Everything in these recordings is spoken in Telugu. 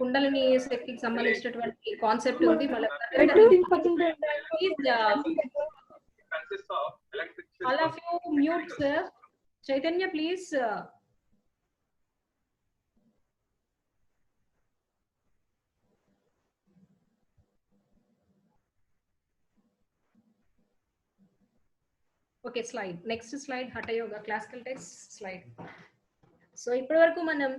కుండలిని శక్తికి సంబంధించినటువంటి కాన్సెప్ట్ ఉంది. All of you mute, sir. Chaitanya, please. Okay, slide. Next slide, Hatha Yoga, classical text slide. So, ఇప్పటి వరకు మనం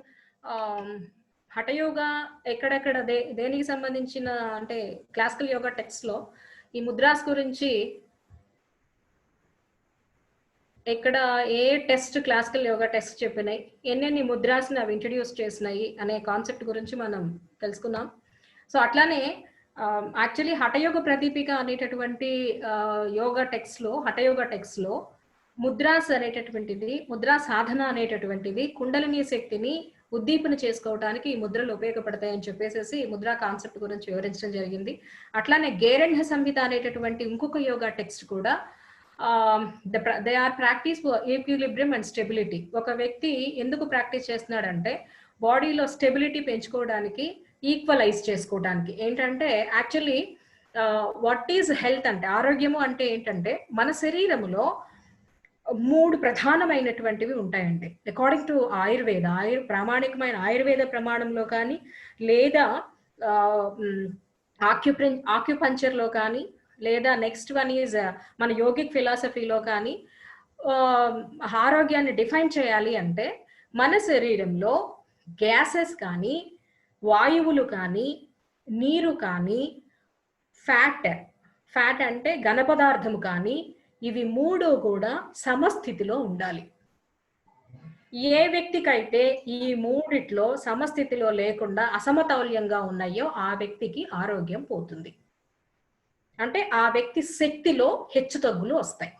హఠ యోగా ఎక్కడెక్కడ దేనికి సంబంధించిన అంటే క్లాసికల్ యోగా టెక్స్ట్ లో ఈ ముద్రాస్ గురించి ఎక్కడ ఏ టెస్ట్ క్లాసికల్ యోగా టెస్ట్ చెప్పినాయి, ఎన్నెన్ని ముద్రాస్ని అవి ఇంట్రడ్యూస్ చేసినాయి అనే కాన్సెప్ట్ గురించి మనం తెలుసుకున్నాం. సో అట్లానే యాక్చువల్లీ హఠయోగ ప్రదీపిక అనేటటువంటి యోగా టెక్స్ట్లో హఠయోగా టెక్స్ట్లో ముద్రాస్ అనేటటువంటిది, ముద్రా సాధన అనేటటువంటిది కుండలిని శక్తిని ఉద్దీపన చేసుకోవడానికి ఈ ముద్రలు ఉపయోగపడతాయని చెప్పేసి ముద్రా కాన్సెప్ట్ గురించి వివరించడం జరిగింది. అట్లానే గేరెంఢ సంహిత అనేటటువంటి ఇంకొక యోగా టెక్స్ట్ కూడా they are practice for equilibrium and stability. ఒక వ్యక్తి ఎందుకు ప్రాక్టీస్ చేస్తున్నాడంటే బాడీలో స్టెబిలిటీ పెంచుకోవడానికి, ఈక్వలైజ్ చేసుకోవడానికి. ఏంటంటే యాక్చువల్లీ వాట్ ఈజ్ హెల్త్ అంటే, ఆరోగ్యము అంటే ఏంటంటే మన శరీరంలో 3 ప్రధానమైనటువంటివి ఉంటాయండి. అకార్డింగ్ టు ఆయుర్వేద, ప్రామాణికమైన ఆయుర్వేద ప్రమాణంలో కానీ లేదా ఆక్యుపంచర్లో కానీ లేదా నెక్స్ట్ వన్ ఈజ్ మన యోగిక్ ఫిలాసఫీలో కానీ ఆరోగ్యాన్ని డిఫైన్ చేయాలి అంటే మన శరీరంలో గ్యాసెస్ కానీ, వాయువులు కానీ, నీరు కానీ, ఫ్యాట్ అంటే ఘన పదార్థము కానీ, ఇవి 3 కూడా సమస్థితిలో ఉండాలి. ఏ వ్యక్తికైతే ఈ 3 సమస్థితిలో లేకుండా అసమతౌల్యంగా ఉన్నాయో ఆ వ్యక్తికి ఆరోగ్యం పోతుంది. అంటే ఆ వ్యక్తి శక్తిలో హెచ్చుతగ్గులు వస్తాయి.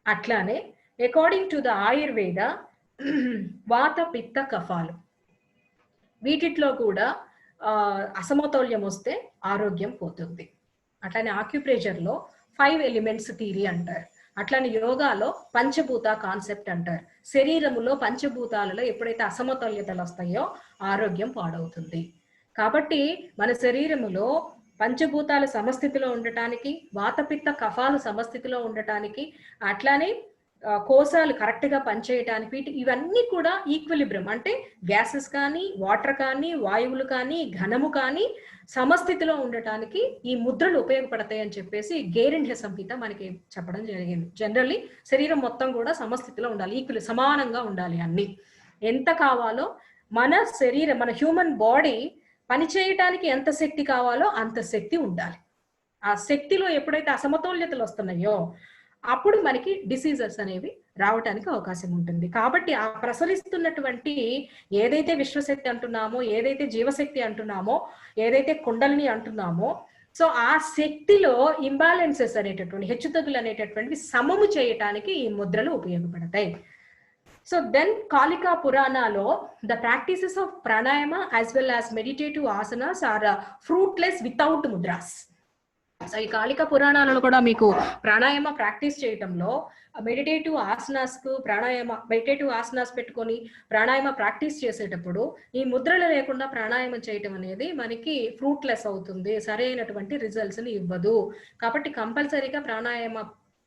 అట్లానే అకార్డింగ్ టు ద ఆయుర్వేద వాత పిత్త కఫాలు వీటిలో కూడా అసమతౌల్యం వస్తే ఆరోగ్యం పోతుంది. అట్లానే ఆక్యుప్రెషర్లో 5 ఎలిమెంట్స్ థియరీ అంటారు. అట్లానే యోగాలో పంచభూత కాన్సెప్ట్ అంటారు. శరీరములో పంచభూతాలలో ఎప్పుడైతే అసమతౌల్యతలు వస్తాయో ఆరోగ్యం పాడవుతుంది. కాబట్టి మన శరీరములో పంచభూతాలు సమస్థితిలో ఉండటానికి, వాతపిత్త కఫాలు సమస్థితిలో ఉండటానికి, అట్లానే కోశాలు కరెక్ట్గా పనిచేయటానికి, ఇవన్నీ కూడా ఈక్విలిబ్రియం అంటే గ్యాసెస్ కానీ, వాటర్ కానీ, వాయువులు కానీ, ఘనము కానీ సమస్థితిలో ఉండటానికి ఈ ముద్రలు ఉపయోగపడతాయి అని చెప్పేసి గేరెంఢ సంహిత మనకి చెప్పడం జరిగింది. జనరల్లీ శరీరం మొత్తం కూడా సమస్థితిలో ఉండాలి, సమానంగా ఉండాలి. అన్ని ఎంత కావాలో మన శరీరం, మన హ్యూమన్ బాడీ పనిచేయటానికి ఎంత శక్తి కావాలో అంత శక్తి ఉండాలి. ఆ శక్తిలో ఎప్పుడైతే అసమతౌల్యతలు వస్తున్నాయో అప్పుడు మనకి డిసీజెస్ అనేవి రావటానికి అవకాశం ఉంటుంది. కాబట్టి ఆ ప్రసరిస్తున్నటువంటి ఏదైతే విశ్వశక్తి అంటున్నామో, ఏదైతే జీవశక్తి అంటున్నామో, ఏదైతే కుండలిని అంటున్నామో, సో ఆ శక్తిలో ఇంబాలెన్సెస్ అనేటటువంటి, హెచ్చుతగ్గులు అనేటటువంటివి సమము చేయటానికి ఈ ముద్రలు ఉపయోగపడతాయి. So then Kalika Puranaలో the practices of pranayama as well as meditative asanas are fruitless without mudras. So ఈ కాళిక పురాణాలలో కూడా మీకు ప్రాణాయామ ప్రాక్టీస్ చేయటంలో మెడిటేటివ్ ఆసనాస్ పెట్టుకొని ప్రాణాయామ ప్రాక్టీస్ చేసేటప్పుడు ఈ ముద్రలు లేకుండా ప్రాణాయామం చేయటం అనేది మనకి ఫ్రూట్లెస్ అవుతుంది, సరైనటువంటి రిజల్ట్స్ని ఇవ్వదు. కాబట్టి కంపల్సరీగా ప్రాణాయామ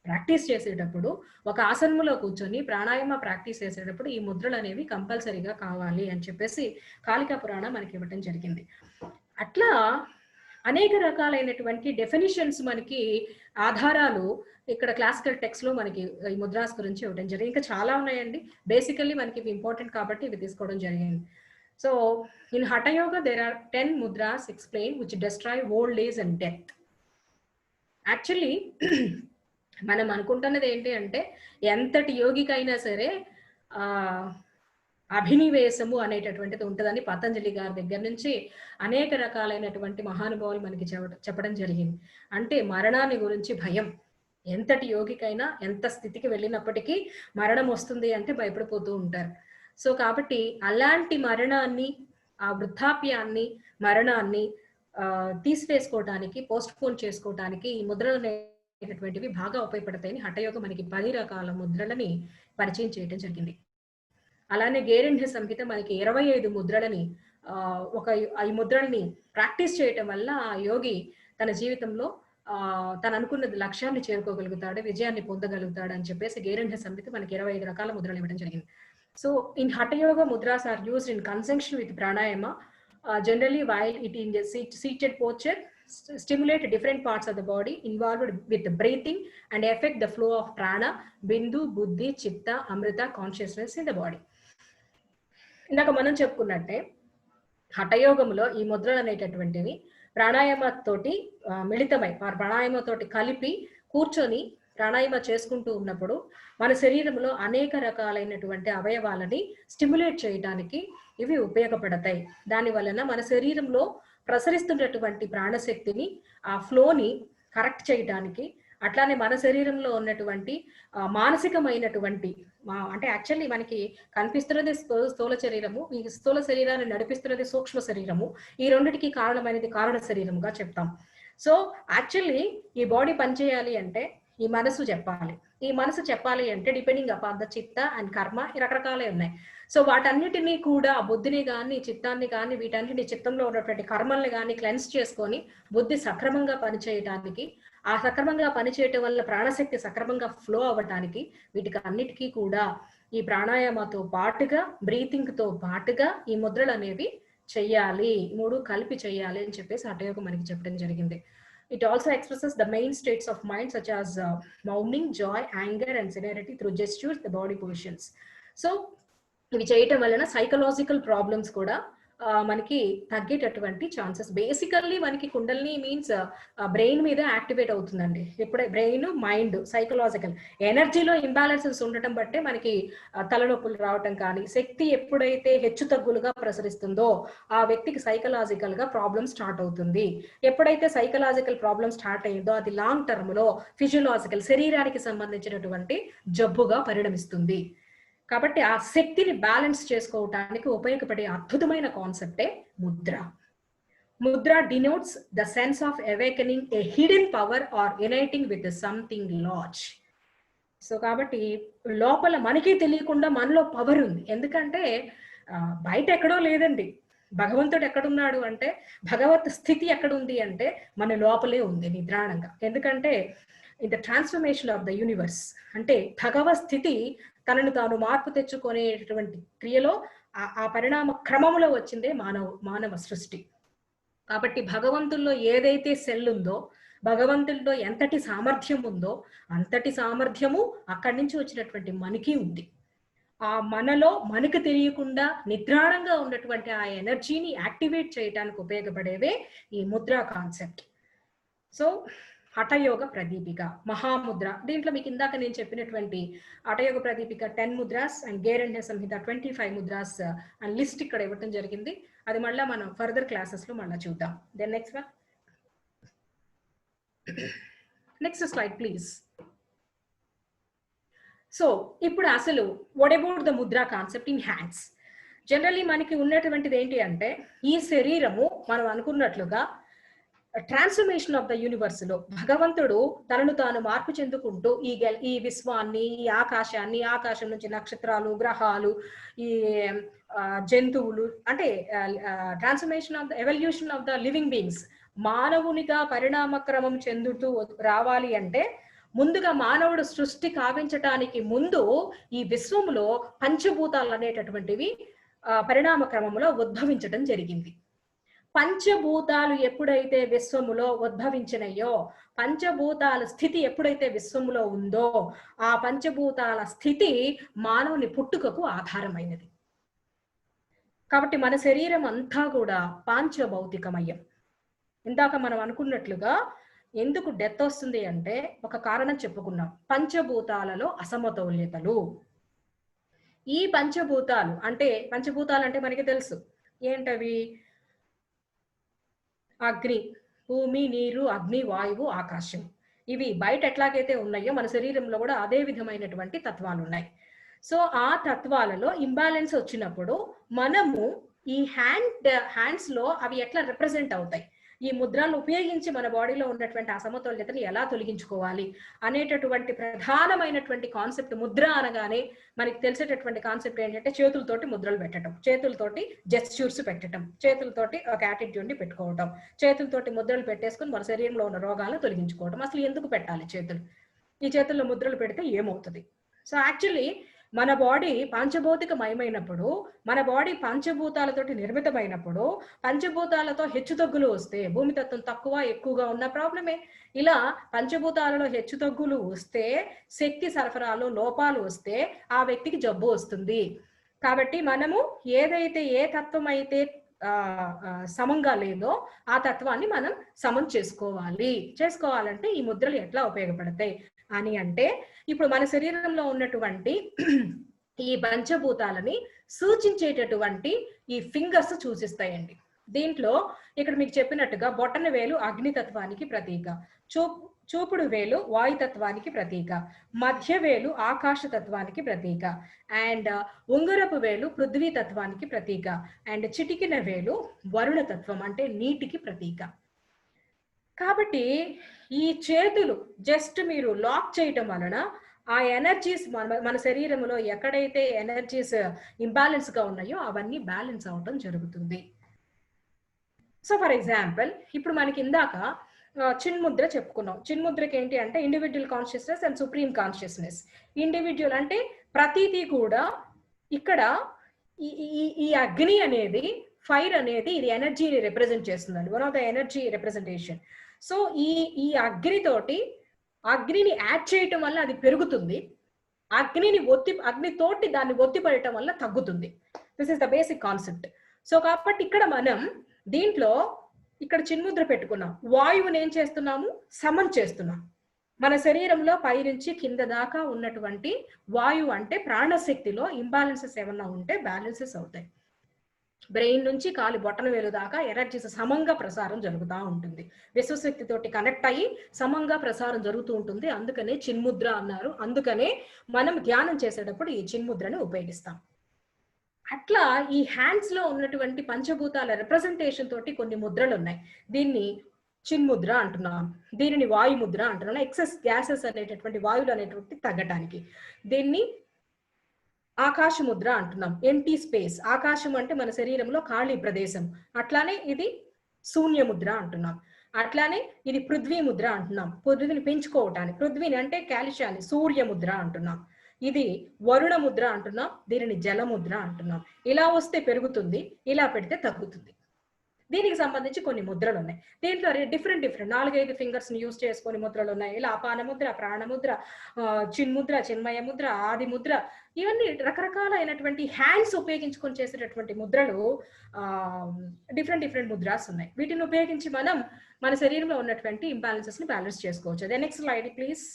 ప్రాక్టీస్ చేసేటప్పుడు, ఒక ఆసనములో కూర్చొని ప్రాణాయామ ప్రాక్టీస్ చేసేటప్పుడు ఈ ముద్రలు అనేవి కంపల్సరీగా కావాలి అని చెప్పేసి కాళికా పురాణం మనకి ఇవ్వటం జరిగింది. అట్లా అనేక రకాలైనటువంటి డెఫినిషన్స్ మనకి ఆధారాలు ఇక్కడ క్లాసికల్ టెక్స్ట్ లో మనకి ఈ ముద్రాస్ గురించి ఇవ్వడం జరిగింది. ఇంకా చాలా ఉన్నాయండి, బేసికల్లీ మనకి ఇవి ఇంపార్టెంట్ కాబట్టి ఇవి తీసుకోవడం జరిగింది. So in Hatha yoga there are 10 mudras explained which destroy old age and death. Actually మనం అనుకుంటున్నది ఏంటి అంటే ఎంతటి యోగికైనా సరే అభినివేశము అనేటటువంటిది ఉంటుందని పతంజలి గారి దగ్గర నుంచి అనేక రకాలైనటువంటి మహానుభావులు మనకి చెప్పడం జరిగింది. అంటే మరణాన్ని గురించి భయం, ఎంతటి యోగికైనా ఎంత స్థితికి వెళ్ళినప్పటికీ మరణం వస్తుంది అంటే భయపడిపోతూ ఉంటారు. సో కాబట్టి అలాంటి మరణాన్ని, ఆ వృద్ధాప్యాన్ని, మరణాన్ని తీసివేసుకోవడానికి, పోస్ట్ పోన్ చేసుకోవడానికి ఈ ముద్రలు అనేటటువంటివి బాగా ఉపయోగపడతాయని హఠయోగం మనకి 10 రకాల ముద్రలని పరిచయం చేయడం జరిగింది. అలానే గేరెంఢ సంహిత మనకి 25 ముద్రలని ఒక ఈ ముద్రల్ని ప్రాక్టీస్ చేయటం వల్ల ఆ యోగి తన జీవితంలో తను అనుకున్న లక్ష్యాన్ని చేరుకోగలుగుతాడు, విజయాన్ని పొందగలుగుతాడు అని చెప్పేసి గేరంఢ సమితి మనకి 25 రకాల ముద్రలు ఇవ్వడం జరిగింది. So in hatha yoga mudras are used in conjunction with pranayama. Generally, while it in the seated posture, stimulate different parts of the body involved with the breathing and affect the flow of prana, bindu, buddhi, chitta, amrita, consciousness in the body. ఇందాక మనం చెప్పుకున్నట్టే హఠయోగంలో ఈ ముద్రలు అనేటటువంటివి ప్రాణాయామతోటి మిళితమై ప్రాణాయామతోటి కలిపి కూర్చొని ప్రాణాయామ చేసుకుంటూ ఉన్నప్పుడు మన శరీరంలో అనేక రకాలైనటువంటి అవయవాలని స్టిమ్యులేట్ చేయడానికి ఇవి ఉపయోగపడతాయి. దాని వలన మన శరీరంలో ప్రసరిస్తున్నటువంటి ప్రాణశక్తిని ఆ ఫ్లోని కరెక్ట్ చేయడానికి, అట్లానే మన శరీరంలో ఉన్నటువంటి మానసికమైనటువంటి అంటే యాక్చువల్లీ మనకి కనిపిస్తున్నది స్థూల శరీరము, ఈ స్థూల శరీరాన్ని నడిపిస్తున్నది సూక్ష్మ శరీరము. ఈ రెండిటికి కారణమైనది కారణ శరీరముగా చెప్తాం. సో యాక్చువల్లీ ఈ బాడీ పనిచేయాలి అంటే ఈ మనసు చెప్పాలి. ఈ మనసు చెప్పాలి అంటే డిపెండింగ్ అపాన్ ద చిత్త అండ్ కర్మ రకరకాలే ఉన్నాయి. సో వాటన్నిటినీ కూడా బుద్ధిని కానీ చిత్తాన్ని కానీ వీటన్నిటిని చిత్తంలో ఉన్నటువంటి కర్మల్ని కానీ క్లెన్స్ చేసుకొని బుద్ధి సక్రమంగా పనిచేయటానికి, ఆ సక్రమంగా పనిచేయటం వల్ల ప్రాణశక్తి సక్రమంగా ఫ్లో అవ్వటానికి వీటికి అన్నిటికీ కూడా ఈ ప్రాణాయామతో పాటుగా బ్రీతింగ్ తో పాటుగా ఈ ముద్రలు అనేవి చెయ్యాలి, మూడు కలిపి చెయ్యాలి అని చెప్పేసి హఠయోగం మనకి చెప్పడం జరిగింది. It also expresses the main states of mind such as mourning, joy, anger and serenity through gestures, the body positions. So ఇవి చేయటం వలన సైకలాజికల్ ప్రాబ్లమ్స్ కూడా మనకి తగ్గేటటువంటి ఛాన్సెస్. బేసికల్లీ మనకి కుండలిని మీన్స్ బ్రెయిన్ మీద యాక్టివేట్ అవుతుందండి. ఎప్పుడే బ్రెయిన్, మైండ్, సైకలాజికల్ ఎనర్జీలో ఇంబ్యాలెన్సెస్ ఉండటం బట్టే మనకి తలనొప్పులు రావటం కానీ, శక్తి ఎప్పుడైతే హెచ్చు తగ్గులుగా ప్రసరిస్తుందో ఆ వ్యక్తికి సైకలాజికల్ గా ప్రాబ్లమ్ స్టార్ట్ అవుతుంది. ఎప్పుడైతే సైకలాజికల్ ప్రాబ్లమ్ స్టార్ట్ అయ్యిందో అది లాంగ్ టర్మ్ లో ఫిజియోలాజికల్ శరీరానికి సంబంధించినటువంటి జబ్బుగా పరిణమిస్తుంది. కాబట్టి ఆ శక్తిని బ్యాలెన్స్ చేసుకోవటానికి ఉపయోగపడే అద్భుతమైన కాన్సెప్టే mudra. Mudra denotes the sense of awakening a hidden power or uniting with something large. So కాబట్టి లోపల మనకి తెలియకుండా మనలో పవర్ ఉంది. ఎందుకంటే బయట ఎక్కడో లేదండి, భగవంతుడు ఎక్కడున్నాడు అంటే, భగవత్ స్థితి ఎక్కడుంది అంటే మన లోపలే ఉంది నిద్రాణంగా. ఎందుకంటే in the transformation of the universe అంటే భగవత్ స్థితి తనను తాను మార్పు తెచ్చుకునేటువంటి క్రియలో ఆ పరిణామ క్రమంలో వచ్చిందే మానవ సృష్టి. కాబట్టి భగవంతుల్లో ఏదైతే సెల్ ఉందో, భగవంతుల్లో ఎంతటి సామర్థ్యం ఉందో అంతటి సామర్థ్యము అక్కడి నుంచి వచ్చినటువంటి మనకి ఉంది. ఆ మనలో మనకు తెలియకుండా నిద్రాణంగా ఉన్నటువంటి ఆ ఎనర్జీని యాక్టివేట్ చేయడానికి ఉపయోగపడేవే ఈ ముద్ర కాన్సెప్ట్. సో హఠయోగ ప్రదీపిక, మహాముద్ర, దీంట్లో మీకు ఇందాక నేను చెప్పినటువంటి Hatha Yoga Pradipika 10 mudras and Gheranda Samhita 25 mudras and list ఇక్కడ ఇవ్వటం జరిగింది. అది మళ్ళీ మనం ఫర్దర్ క్లాసెస్ లో మళ్ళీ చూద్దాం. Then next slide please. So ఇప్పుడు అసలు what about the mudra concept in hands. Generally మనకి ఉన్నటువంటిది ఏంటి అంటే, ఈ శరీరము మనం అనుకున్నట్లుగా ట్రాన్స్ఫర్మేషన్ ఆఫ్ ద యూనివర్స్ లో భగవంతుడు తనను తాను మార్పు చెందుకుంటూ ఈ విశ్వాన్ని, ఈ ఆకాశాన్ని, ఆకాశం నుంచి నక్షత్రాలు, గ్రహాలు, ఈ జంతువులు అంటే transformation of the evolution of the living beings మానవునిగా పరిణామ క్రమం చెందుతూ రావాలి అంటే ముందుగా మానవుడు సృష్టి కావించటానికి ముందు ఈ విశ్వములో పంచభూతాలు అనేటటువంటివి పరిణామ క్రమంలో ఉద్భవించడం జరిగింది. పంచభూతాలు ఎప్పుడైతే విశ్వములో ఉద్భవించినయో, పంచభూతాల స్థితి ఎప్పుడైతే విశ్వములో ఉందో ఆ పంచభూతాల స్థితి మానవుని పుట్టుకకు ఆధారమైనది. కాబట్టి మన శరీరం అంతా కూడా పాంచభౌతికమయం. ఇందాక మనం అనుకున్నట్లుగా ఎందుకు డెత్ వస్తుంది అంటే ఒక కారణం చెప్పుకున్నాం, పంచభూతాలలో అసమతౌల్యతలు. ఈ పంచభూతాలు అంటే మనకి తెలుసు ఏంటవి, అగ్ని, భూమి, నీరు, అగ్ని, వాయువు, ఆకాశం. ఇవి బయట ఎట్లాగైతే ఉన్నాయో మన శరీరంలో కూడా అదే విధమైనటువంటి తత్వాలు ఉన్నాయి. సో ఆ తత్వాలలో ఇంబ్యాలెన్స్ వచ్చినప్పుడు మనము ఈ హ్యాండ్స్ లో అవి ఎట్లా రిప్రజెంట్ అవుతాయి, ఈ ముద్రలను ఉపయోగించి మన బాడీలో ఉన్నటువంటి అసమతుల్యతను ఎలా తొలగించుకోవాలి అనేటటువంటి ప్రధానమైనటువంటి కాన్సెప్ట్. ముద్ర అనగానే మనకి తెలిసేటటువంటి కాన్సెప్ట్ ఏంటంటే చేతులతోటి ముద్రలు పెట్టడం, చేతులతోటి జెస్చర్స్ పెట్టడం, చేతులతోటి ఒక యాటిట్యూడ్ ని పెట్టుకోవడం, చేతులతోటి ముద్రలు పెట్టేసుకుని మన శరీరంలో ఉన్న రోగాలను తొలగించుకోవడం. అసలు ఎందుకు పెట్టాలి చేతులు? ఈ చేతుల్లో ముద్రలు పెడితే ఏమవుతుంది? సో యాక్చువల్లీ మన బాడీ పంచభౌతికమయమైనప్పుడు, మన బాడీ పంచభూతాలతోటి నిర్మితమైనప్పుడు, పంచభూతాలతో హెచ్చుతగ్గులు వస్తే, భూమి తత్వం తక్కువ ఎక్కువగా ఉన్న ప్రాబ్లమే. ఇలా పంచభూతాలలో హెచ్చుతగ్గులు వస్తే, శక్తి సరఫరాలో లోపాలు వస్తే ఆ వ్యక్తికి జబ్బు వస్తుంది. కాబట్టి మనము ఏదైతే ఏ తత్వం అయితే సమంగా లేదో ఆ తత్వాన్ని మనం సమం చేసుకోవాలంటే ఈ ముద్రలు ఎట్లా ఉపయోగపడతాయి అని అంటే, ఇప్పుడు మన శరీరంలో ఉన్నటువంటి ఈ పంచభూతాలని సూచించేటటువంటి ఈ ఫింగర్స్ సూచిస్తాయండి. దీంట్లో ఇక్కడ మీకు చెప్పినట్టుగా బొటన వేలు అగ్నితత్వానికి ప్రతీక, చూపుడు వేలు వాయుతత్వానికి ప్రతీక, మధ్య వేలు ఆకాశతత్వానికి ప్రతీక, అండ్ ఉంగరపు వేలు పృథ్వీ తత్వానికి ప్రతీక, అండ్ చిటికిన వేలు వరుణ తత్వం అంటే నీటికి ప్రతీక. కాబట్టి ఈ చేతులు జస్ట్ మీరు లాక్ చేయటం వలన ఆ ఎనర్జీస్ మన శరీరంలో ఎక్కడైతే ఎనర్జీస్ ఇంబ్యాలెన్స్ గా ఉన్నాయో అవన్నీ బ్యాలెన్స్ అవటం జరుగుతుంది. సో ఫర్ ఎగ్జాంపుల్ ఇప్పుడు మనకి ఇందాక చిన్ముద్ర చెప్పుకున్నాం. చిన్ముద్రకి ఏంటి అంటే individual consciousness and supreme consciousness. Individual అంటే ప్రతిదీ కూడా ఇక్కడ ఈ అగ్ని అనేది, ఫైర్ అనేది ఇది ఎనర్జీని రిప్రజెంట్ చేస్తుందండి, one of the energy representation. So ఈ అగ్నిని యాడ్ చేయటం వల్ల అది పెరుగుతుంది, అగ్నితోటి దాన్ని ఒత్తిపడటం వల్ల తగ్గుతుంది. This is the basic concept. So కాబట్టి ఇక్కడ మనం దీంట్లో ఇక్కడ చిన్ముద్ర పెట్టుకున్నాం, వాయువుని ఏం చేస్తున్నాము, సమం చేస్తున్నాం. మన శరీరంలో పై నుంచి కింద దాకా ఉన్నటువంటి వాయువు అంటే ప్రాణశక్తిలో ఇంబాలెన్సెస్ ఏమన్నా ఉంటే బ్యాలెన్సెస్ అవుతాయి. బ్రెయిన్ నుంచి కాలి బొట్టన వేలు దాకా ఎనర్జీస్ సమంగా ప్రసారం జరుగుతూ ఉంటుంది. విశ్వశక్తితోటి కనెక్ట్ అయ్యి సమంగా ప్రసారం జరుగుతూ ఉంటుంది. అందుకనే చిన్ముద్ర అన్నారు. అందుకనే మనం ధ్యానం చేసేటప్పుడు ఈ చిన్ముద్రని ఉపయోగిస్తాం. అట్లా ఈ హ్యాండ్స్ లో ఉన్నటువంటి పంచభూతాల రిప్రజెంటేషన్ తోటి కొన్ని ముద్రలు ఉన్నాయి. దీన్ని చిన్ముద్ర అంటున్నాం, దీనిని వాయుముద్ర అంటున్నాం. ఎక్సెస్ గ్యాసెస్ అనేటటువంటి వాయువులు అనేటువంటి తగ్గటానికి. దీన్ని ఆకాశముద్ర అంటున్నాం, ఎంటీ స్పేస్. ఆకాశం అంటే మన శరీరంలో ఖాళీ ప్రదేశం. అట్లానే ఇది శూన్యముద్ర అంటున్నాం. అట్లానే ఇది పృథ్వీ ముద్ర అంటున్నాం, పృథ్వీని పెంచుకోవటానికి. పృథ్వీని అంటే కాల్షియాన్ని సూర్యముద్ర అంటున్నాం. ఇది వరుణ ముద్ర అంటున్నాం, దీనిని జలముద్ర అంటున్నాం. ఇలా వస్తే పెరుగుతుంది, ఇలా పెడితే తగ్గుతుంది. దీనికి సంబంధించి కొన్ని ముద్రలు ఉన్నాయి. దీంట్లో డిఫరెంట్ 4-5 ఫింగర్స్ ని యూజ్ చేసుకొని ముద్రలు ఉన్నాయి. ఇలా అపాన ముద్ర, ప్రాణముద్ర, చిన్ముద్ర, చిన్మయ ముద్ర, ఆది ముద్ర, ఇవన్నీ రకరకాలైనటువంటి హ్యాండ్స్ ఉపయోగించుకొని చేసేటటువంటి ముద్రలు, డిఫరెంట్ ముద్రాస్ ఉన్నాయి. వీటిని ఉపయోగించి మనం మన శరీరంలో ఉన్నటువంటి ఇంబ్యాలెన్సెస్ ని బ్యాలెన్స్ చేసుకోవచ్చు. అదే next slide please.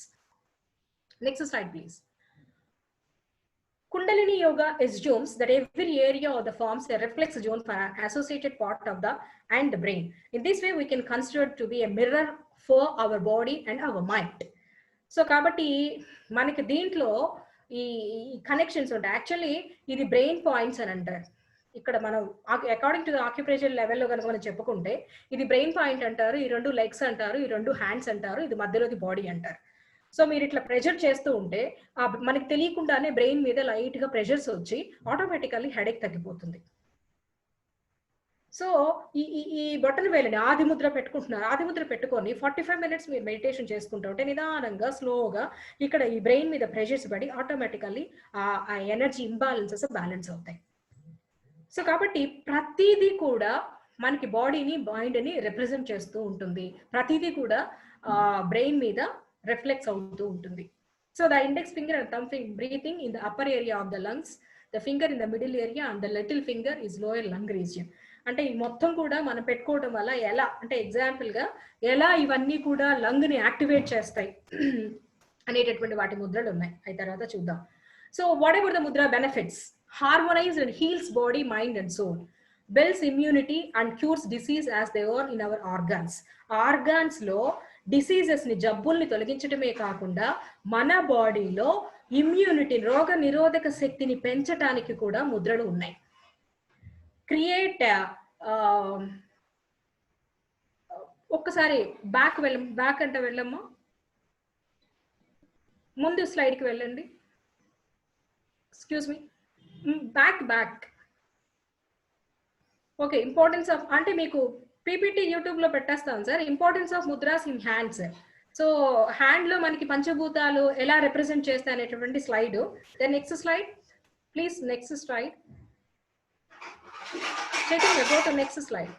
Kundalini Yoga assumes that every area of the forms a reflex zone for an associated part of the brain. In this way, we can consider it to be a mirror for our body and our mind. So, kabatti manaki deentlo ee connections untayi. Actually, ఇది brain points అని అంటారు. ఇక్కడ మనం అకార్డింగ్ టు ద ఆక్యుపేషన్ లెవెల్లో కనుక మనం చెప్పుకుంటే ఇది బ్రెయిన్ పాయింట్ అంటారు, ఈ 2 లెగ్స్ అంటారు, ఈ 2 హ్యాండ్స్ అంటారు, ఇది మధ్యలోది బాడీ అంటారు. సో మీరు ఇట్లా ప్రెషర్ చేస్తూ ఉంటే మనకి తెలియకుండానే బ్రెయిన్ మీద లైట్ గా ప్రెషర్స్ వచ్చి ఆటోమేటికల్లీ హెడేక్ తగ్గిపోతుంది. సో ఈ బొటన వేలని ఆది ముద్ర పెట్టుకుంటున్నారు. ఆది ముద్ర పెట్టుకొని 45 మినిట్స్ మీరు మెడిటేషన్ చేసుకుంటూ ఉంటే నిదానంగా స్లోగా ఇక్కడ ఈ బ్రెయిన్ మీద ప్రెషర్స్ పడి ఆటోమేటికల్లీ ఆ ఎనర్జీ ఇంబాలెన్సెస్ బ్యాలెన్స్ అవుతాయి. సో కాబట్టి ప్రతిదీ కూడా మనకి బాడీని మైండ్ని రిప్రజెంట్ చేస్తూ ఉంటుంది. ప్రతిదీ కూడా బ్రెయిన్ మీద రిఫ్లెక్స్ అవుతూ ఉంటుంది. So the index finger and thumb finger breathing in the upper area of the lungs, the finger in the middle area and the little finger is lower lung region. అంటే ఈ మొత్తం కూడా మనం పెట్టుకోవడం వల్ల ఎలా అంటే ఎగ్జాంపుల్ గా ఎలా ఇవన్నీ కూడా లంగ్ ని యాక్టివేట్ చేస్తాయి అనేటటువంటి వాటి ముద్రలు ఉన్నాయి. అవి తర్వాత చూద్దాం. So whatever the mudra benefits: harmonise and heals body, mind and soul, builds immunity and cures disease as they are in our organs. Organs లో డిసీజెస్ ని, జబ్బుల్ని తొలగించడమే కాకుండా మన బాడీలో ఇమ్యూనిటీ, రోగ నిరోధక శక్తిని పెంచడానికి కూడా ముద్రలు ఉన్నాయి. క్రియేట్ ఒక్కసారి బ్యాక్ అంటే వెళ్ళమ్మా, ముందు స్లైడ్కి వెళ్ళండి. Excuse me, back. Okay, importance of అంటే మీకు పీపీటీ యూట్యూబ్ లో పెట్టేస్తాను sir. Importance of mudras in hands. So hand లో మనకి పంచభూతాలు ఎలా రిప్రజెంట్ చేస్తాయి అనేటువంటి slide. Then next slide please, next slide. Chaitanya, go to next slide.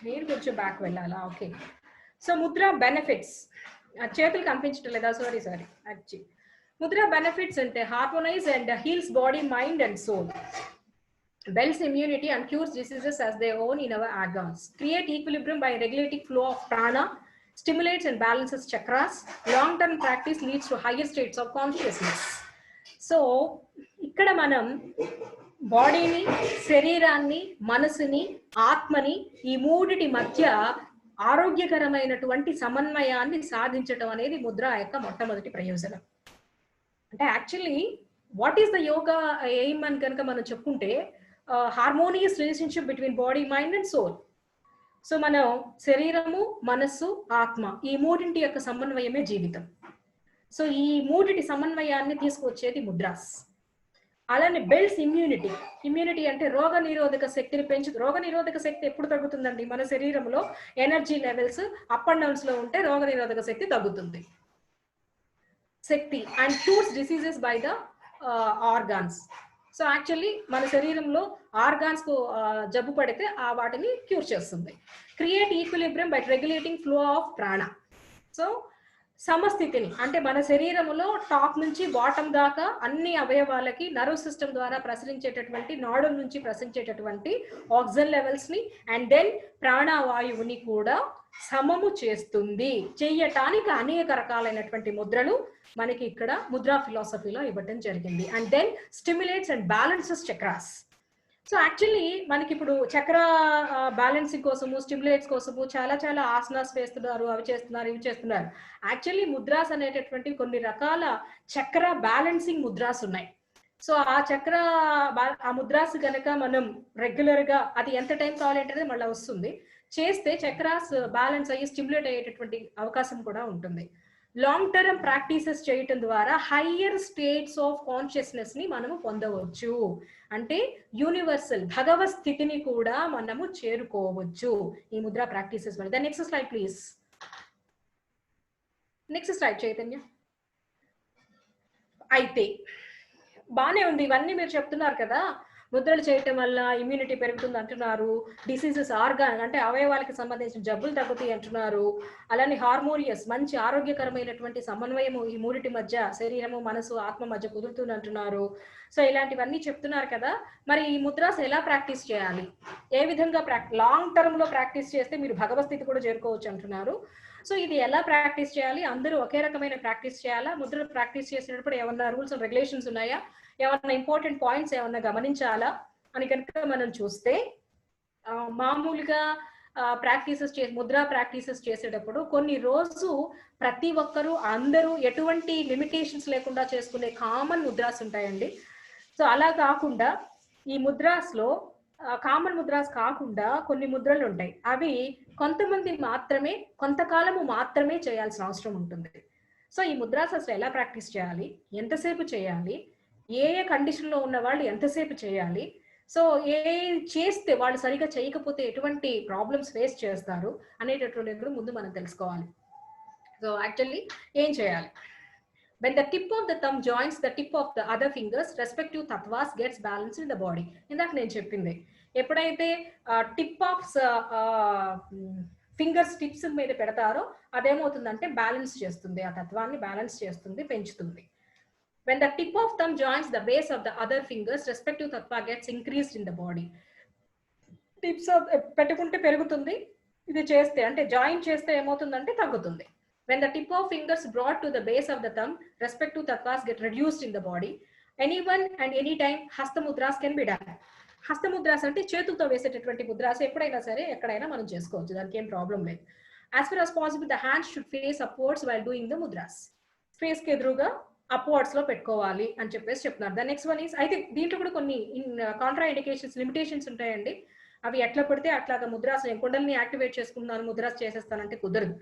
నేను కొంచెం బ్యాక్ వెళ్ళాలా? ఓకే. సో ముద్ర బెనిఫిట్స్, చేతులు కనిపించడం లేదా? సారీ యాక్చువల్లీ ముద్ర బెనిఫిట్స్ అంటే harmonise and heals body, mind and soul, builds immunity and cures diseases as they own in our organs, create equilibrium by regulating flow of prana, stimulates and balances chakras. Long term practice leads to higher states of consciousness. So ikkada manam బాడీని, శరీరాన్ని, మనసుని, ఆత్మని ఈ మూడిటి మధ్య ఆరోగ్యకరమైనటువంటి సమన్వయాన్ని సాధించడం అనేది ముద్ర యొక్క మొట్టమొదటి ప్రయోజనం. అంటే actually what is the yoga aim అని కనుక మనం చెప్పుకుంటే, harmonious relationship between body, mind and soul. So మనం శరీరము, మనస్సు, ఆత్మ ఈ మూడింటి యొక్క సమన్వయమే జీవితం. సో ఈ మూడిటి సమన్వయాన్ని తీసుకొచ్చేది ముద్రాస్. అలానే బిల్డ్స్ ఇమ్యూనిటీ అంటే రోగ నిరోధక శక్తిని పెంచుతుంది. రోగ నిరోధక శక్తి ఎప్పుడు తగ్గుతుందండి? మన శరీరంలో energy levels up and downs లో ఉంటే రోగ నిరోధక శక్తి తగ్గుతుంది. శక్తి and cures diseases by the organs. So actually మన శరీరంలో ఆర్గాన్స్ కు జబ్బు పడితే వాటిని క్యూర్ చేస్తుంది. Create equilibrium by regulating flow of prana. So సమస్థితిని అంటే మన శరీరంలో టాప్ నుంచి బాటమ్ దాకా అన్ని అవయవాలకి నర్వ్ సిస్టమ్ ద్వారా ప్రసరించేటటువంటి, నాడుల నుంచి ప్రసరించేటటువంటి ఆక్సిజన్ లెవెల్స్ ని అండ్ దెన్ ప్రాణవాయువుని కూడా సమము చేస్తుంది. చెయ్యటానికి అనేక రకాలైనటువంటి ముద్రలు మనకి ఇక్కడ ముద్రా ఫిలాసఫీలో ఇవ్వడం జరిగింది. And then stimulates and balances chakras. So actually మనకి ఇప్పుడు చక్ర బ్యాలెన్సింగ్ కోసము, స్టిమ్యులేట్స్ కోసము చాలా ఆసనాస్ వేస్తున్నారు, అవి చేస్తున్నారు, ఇవి చేస్తున్నారు. యాక్చువల్లీ ముద్రాస్ అనేటటువంటి కొన్ని రకాల చక్ర బ్యాలెన్సింగ్ ముద్రాస్ ఉన్నాయి. సో ఆ ముద్రాస్ కనుక మనం రెగ్యులర్ గా, అది ఎంత టైం కావాలంటే మళ్ళీ వస్తుంది, చేస్తే చక్రాస్ బ్యాలెన్స్ అయ్యి స్టిమ్యులేట్ అయ్యేటటువంటి అవకాశం కూడా ఉంటుంది. లాంగ్ టర్మ్ ప్రాక్టీసెస్ చేయటం ద్వారా హయ్యర్ స్టేట్స్ ఆఫ్ కాన్షియస్నెస్ ని మనము పొందవచ్చు. అంటే యూనివర్సల్ భగవత్ స్థితిని కూడా మనము చేరుకోవచ్చు ఈ ముద్ర ప్రాక్టీసెస్ వల్ల. Next slide please. Next slide Chaitanya. అయితే బానే ఉంది, ఇవన్నీ మీరు చెప్తున్నారు కదా, ముద్రలు చేయటం వల్ల ఇమ్యూనిటీ పెరుగుతుంది అంటున్నారు, డిసీజెస్ ఆర్గాన్ అంటే అవయవాలకు సంబంధించిన జబ్బులు తగ్గుతాయి అంటున్నారు, అలానే హార్మోనియస్ మంచి ఆరోగ్యకరమైనటువంటి సమన్వయము ఈ మూడిటి మధ్య, శరీరము, మనసు, ఆత్మ మధ్య కుదురుతుంది అంటున్నారు. సో ఇలాంటివన్నీ చెప్తున్నారు కదా. మరి ఈ ముద్రాస్ ఎలా ప్రాక్టీస్ చేయాలి, ఏ విధంగా లాంగ్ టర్మ్ లో ప్రాక్టీస్ చేస్తే మీరు భగవత్ స్థితి కూడా చేరుకోవచ్చు అంటున్నారు. సో ఇది ఎలా ప్రాక్టీస్ చేయాలి? అందరూ ఒకే రకమైన ప్రాక్టీస్ చేయాలా? ముద్రలు ప్రాక్టీస్ చేసినప్పుడు ఏమన్నా రూల్స్ అండ్ రెగ్యులేషన్స్ ఉన్నాయా? ఏమన్నా ఇంపార్టెంట్ పాయింట్స్ ఏమన్నా గమనించాలా అని కనుక మనం చూస్తే, మామూలుగా ముద్రా ప్రాక్టీసెస్ చేసేటప్పుడు కొన్ని రోజు ప్రతి ఒక్కరూ అందరూ ఎటువంటి లిమిటేషన్స్ లేకుండా చేసుకునే కామన్ ముద్రాస్ ఉంటాయండి. సో అలా కాకుండా ఈ ముద్రాస్ లో కామన్ ముద్రాస్ కాకుండా కొన్ని ముద్రలు ఉంటాయి. అవి కొంతమంది మాత్రమే, కొంతకాలము మాత్రమే చేయాల్సిన అవసరం ఉంటుంది. సో ఈ ముద్రాస్ అసలు ఎలా ప్రాక్టీస్ చేయాలి, ఎంతసేపు చేయాలి, ఏ కండిషన్ లో ఉన్న వాళ్ళు ఎంతసేపు చేయాలి, సో చేస్తే వాళ్ళు సరిగా చేయకపోతే ఎటువంటి ప్రాబ్లమ్స్ ఫేస్ చేస్తారు అనేటటువంటి ముందు మనం తెలుసుకోవాలి. సో యాక్చువల్లీ ఏం చేయాలి? When the tip of the thumb joins the tip of the other fingers, respective tattvas gets balanced in the body. ఇందాక నేను చెప్పింది, ఎప్పుడైతే టిప్ ఆఫ్ ఫింగర్స్ టిప్స్ మీద పెడతారో అదేమవుతుందంటే బ్యాలెన్స్ చేస్తుంది, ఆ తత్వాన్ని బ్యాలెన్స్ చేస్తుంది, పెంచుతుంది. When the tip of thumb joins the base of the other fingers, respective tattva gets increased in the body. Tips పెట్టుకుంటే పెరుగుతుంది, ఇది చేస్తే అంటే జాయిన్ చేస్తే ఏమవుతుందంటే తగ్గుతుంది. When the tip of fingers brought to the base of the thumb, respective tattvas get reduced in the body. Anyone and anytime hasta mudras can be done. హస్త ముద్రాస్ అంటే చేతులతో వేసేటటువంటి ముద్రాస్ ఎప్పుడైనా సరే ఎక్కడైనా మనం చేసుకోవచ్చు, దానికి ఏం ప్రాబ్లం లేదు. As far as possible, the hands should face upwards while doing the mudras. Face కి ఎదురుగా అప్వర్డ్స్ లో పెట్టుకోవాలి అని చెప్పేసి చెప్తున్నారు. ద నెక్స్ట్ వన్ ఈస్, అయితే దీంట్లో కూడా కొన్ని కాంట్రా ఇండికేషన్స్, లిమిటేషన్స్ ఉంటాయండి. అవి ఎట్లా పడితే అట్లాగా ముద్రాస్, కుండల్ని యాక్టివేట్ చేసుకుంటున్నాను, ముద్రాస్ చేసేస్తానంటే కుదరదు.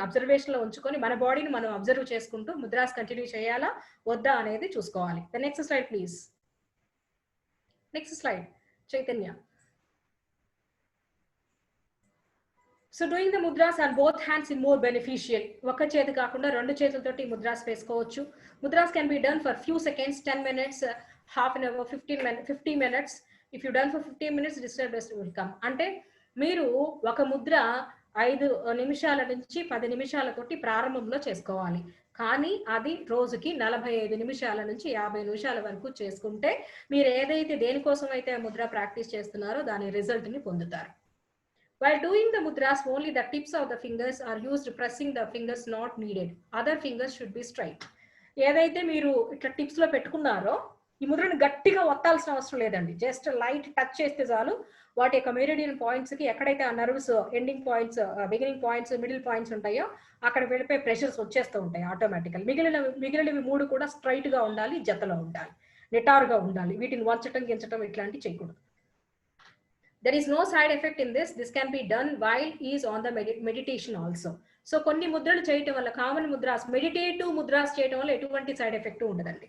అబ్జర్వేషన్ లో ఉంచుకొని మన బాడీని మనం అబ్జర్వ్ చేసుకుంటూ ముద్రాస్ కంటిన్యూ చేయాలా వద్దా అనేది చూసుకోవాలి. The next slide please. Next slide Chaitanya. So doing the mudras on both hands in more beneficial. ఒక చేతి కాకుండా రెండు చేతులతోటి ముద్రాస్ వేసుకోవచ్చు. Mudras can be done for few seconds, 10 minutes, half an hour, 50 minutes. If you done for 15 minutes, disturbance will come. అంటే మీరు ఒక ముద్ర 5 నిమిషాల నుంచి 10 నిమిషాలతోటి ప్రారంభంలో చేసుకోవాలి. కానీ అది రోజుకి 45 నిమిషాల నుంచి 50 నిమిషాల వరకు చేసుకుంటే మీరు ఏదైతే దేనికోసం అయితే ముద్ర ప్రాక్టీస్ చేస్తున్నారో దాని రిజల్ట్ ని పొందుతారు. While doing the mudras, only the tips of the fingers are used. Pressing the fingers not needed. Other fingers should be straight. ఏదైతే మీరు ఇట్లా టిప్స్ లో పెట్టుకున్నారో ఈ ముద్రను గట్టిగా ఒత్తాల్సిన అవసరం లేదండి. జస్ట్ లైట్ టచ్ చేస్తే చాలు. వాటి యొక్క మెరిడియన్ పాయింట్స్ కి ఎక్కడైతే ఆ nerves ending points, beginning points, middle points ఉంటాయో అక్కడ వెళ్ళిపోయి ప్రెషర్స్ వచ్చేస్తూ ఉంటాయి ఆటోమేటికల్. మిగిలినవి 3 కూడా స్ట్రైట్ గా ఉండాలి, జతలో ఉండాలి, నిటారుగా ఉండాలి. వీటిని వంచటం, గించటం ఇట్లాంటివి చేయకూడదు. There is no side effect in this. This can be done while he is on the meditation also. So కొన్ని ముద్రలు చేయటం వల్ల, కామన్ ముద్రాస్, మెడిటేటివ్ ముద్రాస్ చేయటం వల్ల ఎటువంటి సైడ్ ఎఫెక్ట్ ఉండదండి.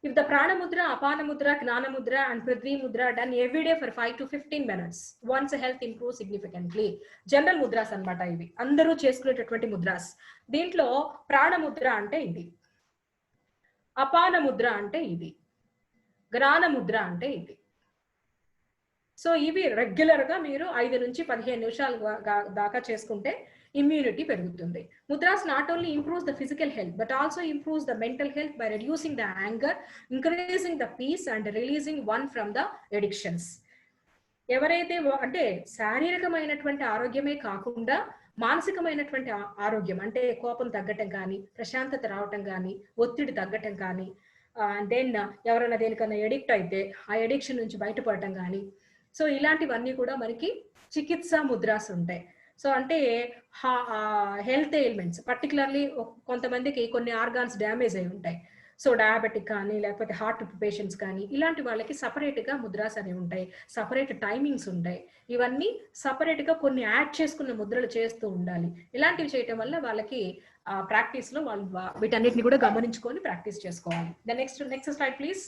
If the prana mudra, apana mudra, gnana mudra and prithvi mudra done every day for 5 to 15 minutes, one's health improves significantly. General mudras అన్నమాట ఇవి, అందరూ చేసుకునేటటువంటి ముద్రాస్. దీంట్లో ప్రాణ ముద్ర అంటే ఇది, అపాన ముద్ర అంటే ఇది, జ్ఞాన ముద్ర అంటే ఇది. సో ఇవి రెగ్యులర్ గా మీరు 5 నుంచి 15 నిమిషాలు దాకా చేసుకుంటే ఇమ్యూనిటీ పెరుగుతుంది. Mudras not only improves the physical health but also improves the mental health by reducing the anger, increasing the peace and releasing one from the addictions. ఎవరైతే అంటే శారీరకమైనటువంటి ఆరోగ్యమే కాకుండా మానసికమైనటువంటి ఆరోగ్యం, అంటే కోపం తగ్గటం కానీ, ప్రశాంతత రావటం కానీ, ఒత్తిడి తగ్గటం కానీ, దెన్ ఎవరైనా దేనికన్నా ఎడిక్ట్ అయితే ఆ ఎడిక్షన్ నుంచి బయటపడటం కానీ, సో ఇలాంటివన్నీ కూడా మనకి చికిత్సా ముద్రాస్ ఉంటాయి. సో అంటే హెల్త్ ఎయిల్మెంట్స్, పర్టికులర్లీ కొంతమందికి కొన్ని ఆర్గాన్స్ డ్యామేజ్ అయి ఉంటాయి. సో డయాబెటిక్ కానీ, లేకపోతే హార్ట్ పేషెంట్స్ కానీ, ఇలాంటి వాళ్ళకి సపరేట్గా ముద్రాస్ అనేవి ఉంటాయి, సపరేట్ టైమింగ్స్ ఉంటాయి. ఇవన్నీ సపరేట్గా కొన్ని యాడ్ చేసుకున్న ముద్రలు చేస్తూ ఉండాలి. ఇలాంటివి చేయటం వల్ల వాళ్ళకి ప్రాక్టీస్లో వాళ్ళు వీటన్నిటిని కూడా గమనించుకొని ప్రాక్టీస్ చేసుకోవాలి. The next slide please.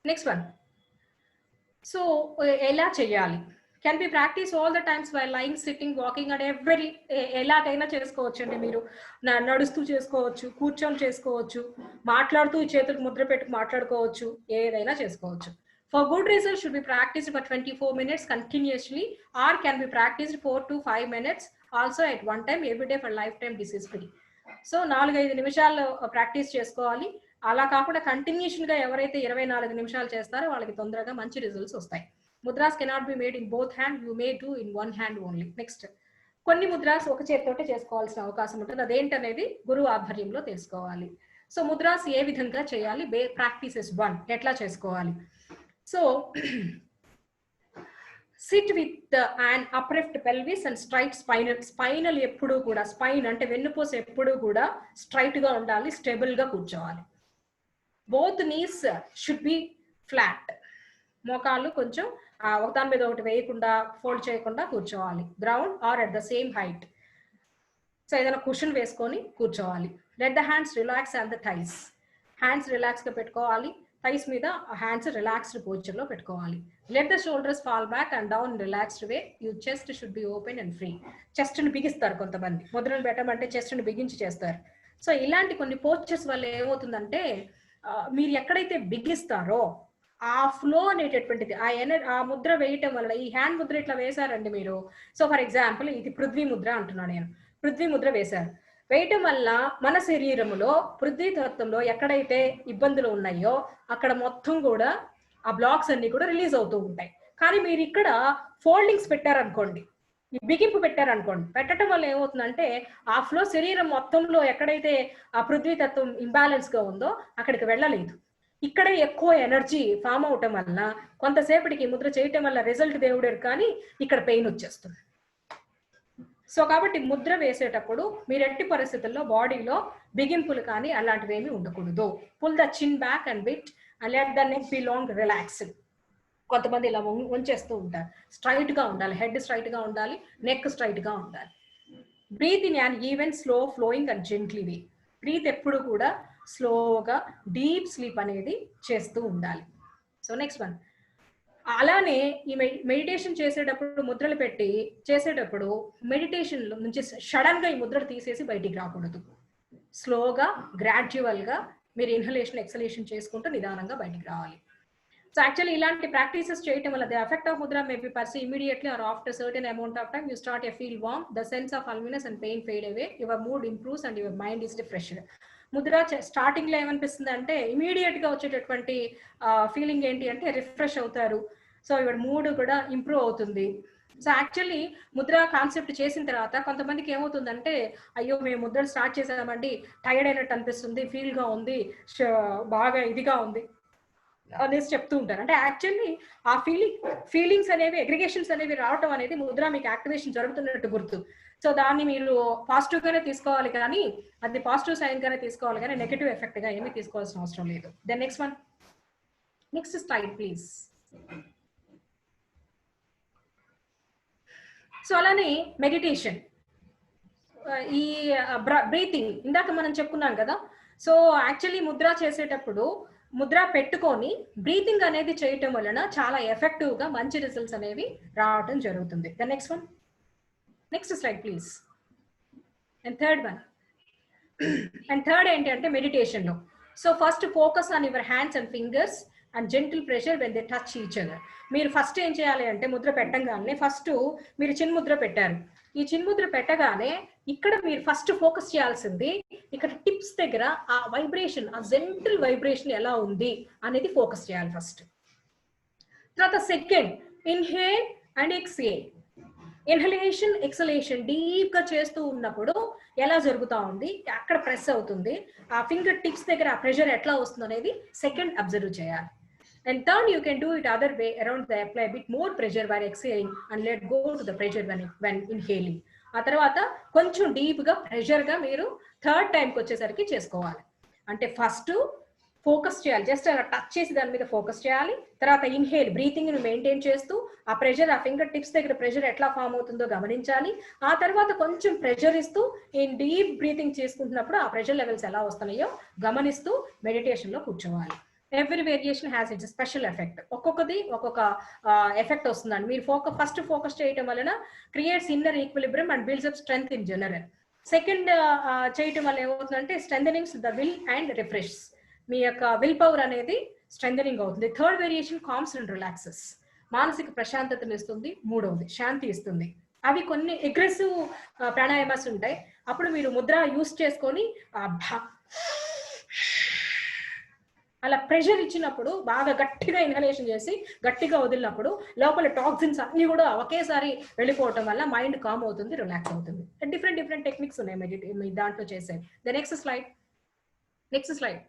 Next one. So ఎలా చేయాలి? Can be practice all the times while lying, sitting, walking and every, ఎలాగైనా చేసుకోవచ్చు అండి. మీరు నడుస్తూ చేసుకోవచ్చు, కూర్చొని చేసుకోవచ్చు, మాట్లాడుతూ చేతులకు ముద్ర పెట్టి మాట్లాడుకోవచ్చు, ఏదైనా చేసుకోవచ్చు. For good results should be practiced for 24 minutes continuously or can be practiced 4 to 5 minutes also at one time every day for lifetime disease free. So 4-5 నిమిషాలు ప్రాక్టీస్ చేసుకోవాలి. అలా కాకుండా కంటిన్యూషన్ గా ఎవరైతే 24 నిమిషాలు చేస్తారో వాళ్ళకి తొందరగా మంచి రిజల్ట్స్ వస్తాయి. Mudras cannot be made in both hand, you may do in one hand only. Next, కొన్ని ముద్రాస్ ఒక చేతితోటే చేసుకోవాల్సిన అవకాశం ఉంటుంది. అదేంటనేది గురువు ఆధ్వర్యంలో తెలుసుకోవాలి. సో ముద్రాస్ ఏ విధంగా చేయాలి, ప్రాక్టీసెస్ 1 ఎట్లా చేసుకోవాలి. So sit with and upright pelvis and straight spinal ఎప్పుడూ కూడా, స్పైన్ అంటే వెన్నుపూస ఎప్పుడూ కూడా స్ట్రైట్ గా ఉండాలి, స్టేబుల్ గా కూర్చోవాలి. Both knees should be flat, మోకాళ్ళు కొంచెం ఒకదాని మీద ఒకటి వేయకుండా, ఫోల్డ్ చేయకుండా కూర్చోవాలి. Ground or at the same height. So ఏదైనా కుషన్ వేసుకొని కూర్చోవాలి. Let the hands relax and the thighs, hands relax గా పెట్టుకోవాలి. థైస్ మీద హ్యాండ్స్ రిలాక్స్డ్ పోస్చర్ లో పెట్టుకోవాలి. Let the shoulders fall back and down relaxed way. You chest should be open and free. Chest ని బిగిస్తారు కొంతమంది, ముద్రను పెట్టమంటే చెస్ట్ ని బిగించి చేస్తారు. సో ఇలాంటి కొన్ని పోస్చర్స్ వల్ల ఏమవుతుందంటే, మీరు ఎక్కడైతే బిగిస్తారో ఆ ఫ్లో అనేటటువంటిది, ఆ ముద్ర వేయటం వల్ల, ఈ హ్యాండ్ ముద్ర ఇట్లా వేశారండి మీరు. సో ఫర్ ఎగ్జాంపుల్ ఇది పృథ్వీ ముద్ర అంటున్నాను నేను. పృథ్వీ ముద్ర వేశారు. వేయటం వల్ల మన శరీరంలో పృథ్వీ తత్వంలో ఎక్కడైతే ఇబ్బందులు ఉన్నాయో అక్కడ మొత్తం కూడా ఆ బ్లాక్స్ అన్ని కూడా రిలీజ్ అవుతూ ఉంటాయి. కానీ మీరు ఇక్కడ ఫోల్డింగ్స్ పెట్టారనుకోండి, ఈ బిగింపు పెట్టారనుకోండి, పెట్టడం వల్ల ఏమవుతుందంటే ఆ ఫ్లో శరీరం మొత్తంలో ఎక్కడైతే ఆ పృథ్వీ తత్వం ఇంబ్యాలెన్స్ గా ఉందో అక్కడికి వెళ్ళలేదు. ఇక్కడే ఎక్కువ ఎనర్జీ ఫామ్ అవటం వల్ల కొంతసేపటికి ముద్ర చేయటం వల్ల రిజల్ట్ దేవుడరు, కానీ ఇక్కడ పెయిన్ వచ్చేస్తుంది. సో కాబట్టి ముద్ర వేసేటప్పుడు మీరు ఎట్టి పరిస్థితుల్లో బాడీలో బిగింపులు కానీ అలాంటివి ఏమీ ఉండకూడదు. Pull the chin back and bit and let the neck be long relaxed. కొంతమంది ఇలా వంచేస్తూ ఉంటారు. స్ట్రైట్ గా ఉండాలి, హెడ్ స్ట్రైట్ గా ఉండాలి, నెక్ స్ట్రైట్ గా ఉండాలి. Breathe in and even slow flowing and gently way. Breathe ఎప్పుడు కూడా స్లోగా డీప్ స్లీప్ అనేది చేస్తూ ఉండాలి. సో నెక్స్ట్ వన్, అలానే ఈ మెడిటేషన్ చేసేటప్పుడు ముద్రలు పెట్టి చేసేటప్పుడు మెడిటేషన్ నుంచి సడన్ గా ఈ ముద్రలు తీసేసి బయటికి రాకూడదు. స్లోగా గ్రాడ్యువల్ గా మీరు ఇన్హలేషన్ ఎక్సలేషన్ చేసుకుంటూ నిదానంగా బయటికి రావాలి. సో యాక్చువల్లీ ఇలాంటి ప్రాక్టీసెస్ చేయటం వల్ల the effect of mudra may be perceive immediately or after certain amount of time. You start a feel warm, the sense of calmness and pain fade away, your mood improves and your mind is refreshed. Mudra starting లో ఏమనిపిస్తుంది అంటే ఇమీడియట్ గా వచ్చేటటువంటి ఫీలింగ్ ఏంటి అంటే రిఫ్రెష్ అవుతారు. సో యువర్ మూడ్ కూడా ఇంప్రూవ్ అవుతుంది. సో యాక్చువల్లీ ముద్ర కాన్సెప్ట్ చేసిన తర్వాత కొంతమందికి ఏమవుతుందంటే, అయ్యో మేము ముద్రలు స్టార్ట్ చేసామండి, టైర్డ్ అయినట్టు అనిపిస్తుంది, ఫీల్ గా ఉంది, బాగా ఇదిగా ఉంది అనేసి చెప్తూ ఉంటారు. అంటే యాక్చువల్లీ ఆ ఫీలింగ్స్ అనేవి అగ్రిగేషన్స్ అనేవి రావటం అనేది ముద్ర మీకు యాక్టివేషన్ జరుగుతున్నట్టు గుర్తు. సో దాన్ని మీరు పాజిటివ్ గానే తీసుకోవాలి, కానీ అది పాజిటివ్ సైన్ గానే తీసుకోవాలి, కానీ నెగటివ్ ఎఫెక్ట్ గా ఏమీ తీసుకోవాల్సిన అవసరం లేదు. Then next one, next slide please. So అలానే మెడిటేషన్, ఈ బ్రీతింగ్ ఇందాక మనం చెప్పుకున్నాం కదా. సో యాక్చువల్లీ ముద్ర చేసేటప్పుడు ముద్ర పెట్టుకొని బ్రీతింగ్ అనేది చేయటం వలన చాలా ఎఫెక్టివ్ గా మంచి రిజల్ట్స్ అనేవి రావడం జరుగుతుంది. The next one, next slide please. And third one, and third ఏంటంటే మెడిటేషన్ లో, so first focus on your hands and fingers and gentle pressure when they touch each other. మీరు ఫస్ట్ ఏం చేయాలి అంటే ముద్ర పెట్టగానే ఫస్ట్ మీరు చిన్ముద్ర పెట్టారు, ఈ చిన్ముద్ర పెట్టగానే ఇక్కడ మీరు ఫస్ట్ ఫోకస్ చేయాల్సింది ఇక్కడ టిప్స్ దగ్గర ఆ వైబ్రేషన్, ఆ జెంటిల్ వైబ్రేషన్ ఎలా ఉంది అనేది ఫోకస్ చేయాలి ఫస్ట్. తర్వాత second inhale and exhale. Inhalation exhalation deep గా చేస్తూ ఉన్నప్పుడు ఎలా జరుగుతా ఉంది, అక్కడ ప్రెస్ అవుతుంది, ఆ ఫింగర్ టిప్స్ దగ్గర ఆ ప్రెషర్ ఎట్లా వస్తుంది అనేది సెకండ్ అబ్జర్వ్ చేయాలి. And third, you can do it other way around, the apply a bit more pressure while exhaling and let go to the pressure when inhaling. ఆ తర్వాత కొంచెం డీప్ గా ప్రెషర్ గా మీరు థర్డ్ టైంకి వచ్చేసరికి చేసుకోవాలి. అంటే ఫస్ట్ ఫోకస్ చేయాలి, జస్ట్ అలా టచ్ చేసి దాని మీద ఫోకస్ చేయాలి. తర్వాత ఇన్హేల్ బ్రీతింగ్ ని మెయింటైన్ చేస్తూ ఆ ప్రెషర్, ఆ ఫింగర్ టిప్స్ దగ్గర ప్రెషర్ ఎట్లా ఫామ్ అవుతుందో గమనించాలి. ఆ తర్వాత కొంచెం ప్రెషర్ ఇస్తూ ఈ డీప్ బ్రీతింగ్ చేసుకుంటున్నప్పుడు ఆ ప్రెషర్ లెవెల్స్ ఎలా వస్తున్నాయో గమనిస్తూ మెడిటేషన్ లో కూర్చోవాలి. Every variation has its special effect. ఒక్కొక్కది ఒక్కొక్క ఎఫెక్ట్ వస్తుందండి. మీరు ఫస్ట్ ఫోకస్ చేయటం వలన creates inner equilibrium and builds up strength in general. Second చేయటం వల్ల ఏమవుతుందంటే strengthenings the will and refresh, మీ యొక్క విల్ పవర్ అనేది స్ట్రెంథనింగ్ అవుతుంది. Third variation calms and relaxes, మానసిక ప్రశాంతతను ఇస్తుంది. మూడవది శాంతి ఇస్తుంది. అవి కొన్ని అగ్రెసివ్ ప్రాణాయామాస్ ఉంటాయి. అప్పుడు మీరు ముద్ర యూస్ చేసుకొని అలా ప్రెషర్ ఇచ్చినప్పుడు బాగా గట్టిగా ఇన్హలేషన్ చేసి గట్టిగా వదిలినప్పుడు లోపల టాక్సిన్స్ అన్ని కూడా ఒకేసారి వెళ్ళిపోవటం వల్ల మైండ్ కామ్ అవుతుంది, రిలాక్స్ అవుతుంది. డిఫరెంట్ టెక్నిక్స్ ఉన్నాయి మీ దాంట్లో చేసేది. The next slide, next slide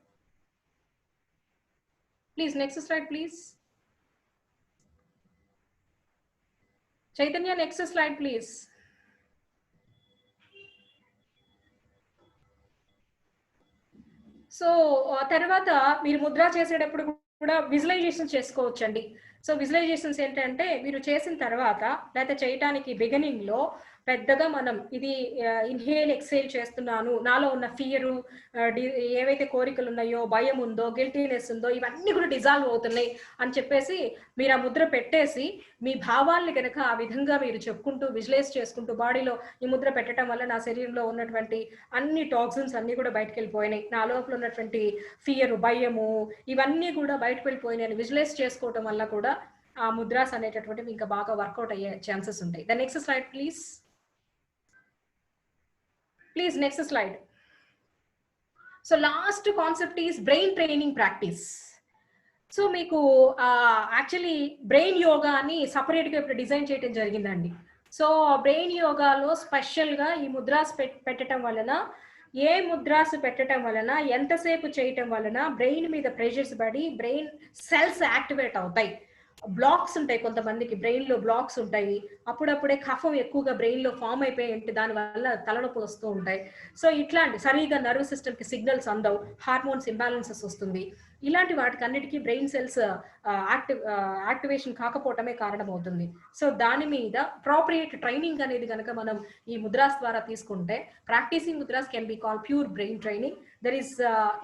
please, next slide please. Chaitanya next slide please. So తర్వాత మీరు ముద్ర చేసేటప్పుడు కూడా విజువలైజేషన్ చేసుకోవచ్చండి. సో విజువలైజేషన్స్ ఏంటంటే మీరు చేసిన తర్వాత లేకపోతే చేయటానికి బిగినింగ్ లో పెద్దగా మనం ఇది ఇన్హేల్ ఎక్స్హేల్ చేస్తున్నాను, నాలో ఉన్న ఫియరు, ఏవైతే కోరికలు ఉన్నాయో, భయం ఉందో, గిల్టీనెస్ ఉందో, ఇవన్నీ కూడా డిజాల్వ్ అవుతున్నాయి అని చెప్పేసి మీరు ఆ ముద్ర పెట్టేసి మీ భావాల్ని కనుక ఆ విధంగా మీరు చెప్పుకుంటూ విజువలైజ్ చేసుకుంటూ బాడీలో ఈ ముద్ర పెట్టడం వల్ల నా శరీరంలో ఉన్నటువంటి అన్ని టాక్సిన్స్ అన్ని కూడా బయటకు వెళ్ళిపోయినాయి, నా లోపల ఉన్నటువంటి ఫియరు, భయము ఇవన్నీ కూడా బయటకు వెళ్ళిపోయినాయి విజువలైజ్ చేసుకోవటం వల్ల కూడా ఆ ముద్రాస్ అనేటటువంటివి ఇంకా బాగా వర్కౌట్ అయ్యే ఛాన్సెస్ ఉంటాయి. The next slide please. Please, next slide. So last concept is brain training practice. So మీకు యాక్చువల్లీ బ్రెయిన్ యోగా అని సపరేట్గా ఇప్పుడు డిజైన్ చేయడం జరిగిందండి. సో బ్రెయిన్ యోగాలో స్పెషల్గా ఈ ముద్రాస్ పెట్టడం వలన ఏ ముద్రాసు పెట్టడం వలన, ఎంతసేపు చేయటం వలన బ్రెయిన్ మీద ప్రెషర్స్ పడి బ్రెయిన్ సెల్స్ యాక్టివేట్ అవుతాయి. బ్లాక్స్ ఉంటాయి, కొంతమందికి బ్రెయిన్ లో బ్లాక్స్ ఉంటాయి, అప్పుడప్పుడే కఫం ఎక్కువగా బ్రెయిన్ లో ఫామ్ అయిపోయి ఉంటే దాని వల్ల తలనొప్పులు వస్తూ ఉంటాయి. సో ఇట్లాంటి సరిగా నర్వ్ సిస్టమ్ కి సిగ్నల్స్ అందవు, హార్మోన్స్ ఇంబ్యాలెన్సెస్ వస్తుంది. ఇలాంటి వాటికి అన్నిటికీ బ్రెయిన్ సెల్స్ యాక్టివేషన్ కాకపోవటమే కారణం అవుతుంది. సో దాని మీద అప్రోప్రియేట్ ట్రైనింగ్ అనేది కనుక మనం ఈ ముద్రాస్ ద్వారా తీసుకుంటే, practising mudras can be call pure brain training. There is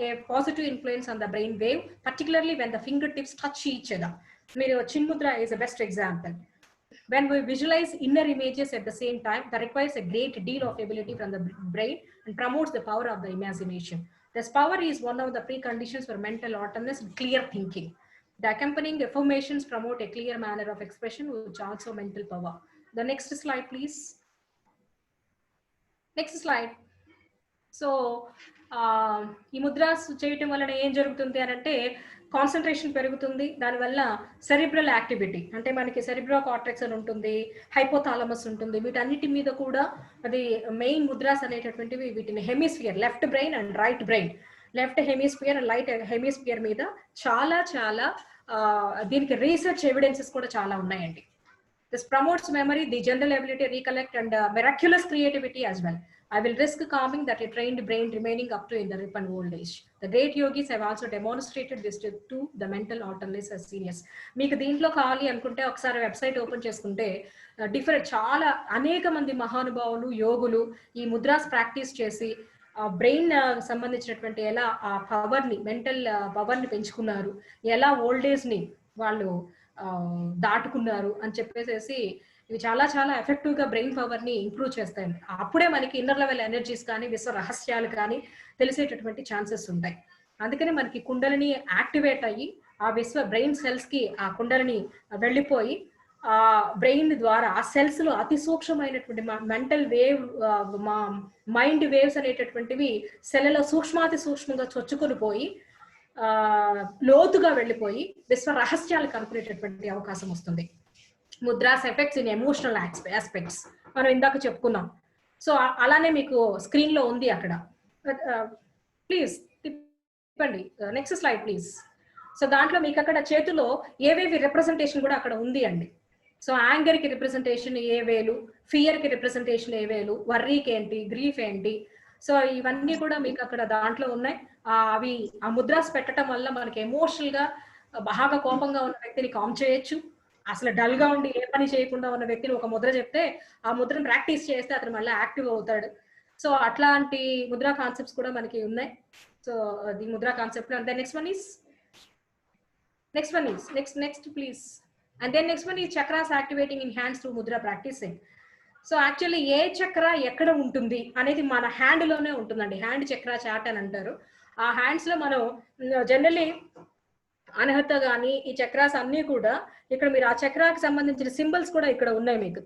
a positive influence on the brain wave, particularly when the fingertips touch each other. Chinmudra is a best example. When we visualize inner images at the same time, that requires a great deal of ability from the brain and promotes the power of the imagination. This power is one of the preconditions for mental alertness and clear thinking. The accompanying affirmations promote a clear manner of expression, which also mental power. The next slide, please. Next slide. So ఈ ముద్రాస్ చేయటం వలన ఏం జరుగుతుంది అని అంటే, కాన్సన్ట్రేషన్ పెరుగుతుంది. దానివల్ల సెరిబ్రల్ యాక్టివిటీ, అంటే మనకి సెరిబ్రో కార్టెక్స్ అని ఉంటుంది, హైపోథాలమస్ ఉంటుంది, వీటన్నిటి మీద కూడా అది మెయిన్ ముద్రాస్ అనేటటువంటివి వీటిని hemisphere, left brain and right brain, left hemisphere and right hemisphere మీద చాలా చాలా దీనికి రీసెర్చ్ ఎవిడెన్సెస్ కూడా చాలా ఉన్నాయండి. This promotes memory, the general ability to recollect, and miraculous creativity as well. I will risk calming that a trained brain remaining up to in the ripe and old age. The great yogis have also demonstrated this to the mental alertness as seniors. మీకు దీంట్లో కావాలి అనుకుంటే ఒకసారి వెబ్సైట్ ఓపెన్ చేసుకుంటే డిఫరెంట్ చాలా అనేక మంది మహానుభావులు యోగులు ఈ ముద్రాస్ ప్రాక్టీస్ చేసి బ్రెయిన్ సంబంధించినటువంటి ఎలా ఆ పవర్ని, మెంటల్ పవర్ని పెంచుకున్నారు, ఎలా ఓల్డ్ ఏజ్ ని వాళ్ళు దాటుకున్నారు అని చెప్పేసి ఇవి చాలా చాలా ఎఫెక్టివ్ గా బ్రెయిన్ పవర్ ని ఇంప్రూవ్ చేస్తాయి. అప్పుడే మనకి ఇన్నర్ లెవెల్ ఎనర్జీస్ కానీ విశ్వ రహస్యాలు కానీ తెలిసేటటువంటి ఛాన్సెస్ ఉంటాయి. అందుకని మనకి కుండలిని యాక్టివేట్ అయ్యి ఆ విశ్వ బ్రెయిన్ సెల్స్ కి ఆ కుండలిని వెళ్ళిపోయి ఆ బ్రెయిన్ ద్వారా ఆ సెల్స్ లో అతి సూక్ష్మమైనటువంటి మెంటల్ వేవ్, మైండ్ వేవ్స్ అనేటటువంటివి సెల్లలో సూక్ష్మాతి సూక్ష్మంగా చొచ్చుకొని పోయి లోతుగా వెళ్ళిపోయి విశ్వ రహస్యాలు కనుక్కునేటటువంటి అవకాశం వస్తుంది. Mudras effects in emotional aspects మనం ఇందాక చెప్పుకున్నాం. సో అలానే మీకు స్క్రీన్ లో ఉంది అక్కడ, ప్లీజ్ తిప్పండి. Next slide please. సో దాంట్లో మీకు అక్కడ చేతిలో ఏవేవి రిప్రజెంటేషన్ కూడా అక్కడ ఉంది అండి. సో యాంగర్ కి రిప్రజెంటేషన్ ఏ వేలు, ఫియర్ కి రిప్రజెంటేషన్ ఏ వేలు, వర్రీకి ఏంటి, గ్రీఫ్ ఏంటి, సో ఇవన్నీ కూడా మీకు అక్కడ దాంట్లో ఉన్నాయి. అవి ఆ ముద్రాస్ పెట్టడం వల్ల మనకి ఎమోషనల్ గా బాగా కోపంగా ఉన్న వ్యక్తిని కామ్ చేయొచ్చు. అసలు డల్ గా ఉండి ఏ పని చేయకుండా ఉన్న వ్యక్తిని ఒక ముద్ర చెప్తే ఆ ముద్రను ప్రాక్టీస్ చేస్తే అతను మళ్ళీ యాక్టివ్ అవుతాడు. సో అట్లాంటి ముద్రా కాన్సెప్ట్స్ కూడా మనకి ఉన్నాయి. So the mudra concept. And then next one is next please. And then next one is chakras activating in hands through mudra practising. So actually ఏ చక్ర ఎక్కడ ఉంటుంది అనేది మన హ్యాండ్ లోనే ఉంటుందండి. హ్యాండ్ చక్ర చాట్ అని అంటారు. ఆ హ్యాండ్స్ లో మనం జనరల్లీ అనహత గాని ఈ చక్రాస్ అన్ని కూడా ఇక్కడ మీరు ఆ చక్రాకి సంబంధించిన సింబల్స్ కూడా ఇక్కడ ఉన్నాయి మీకు.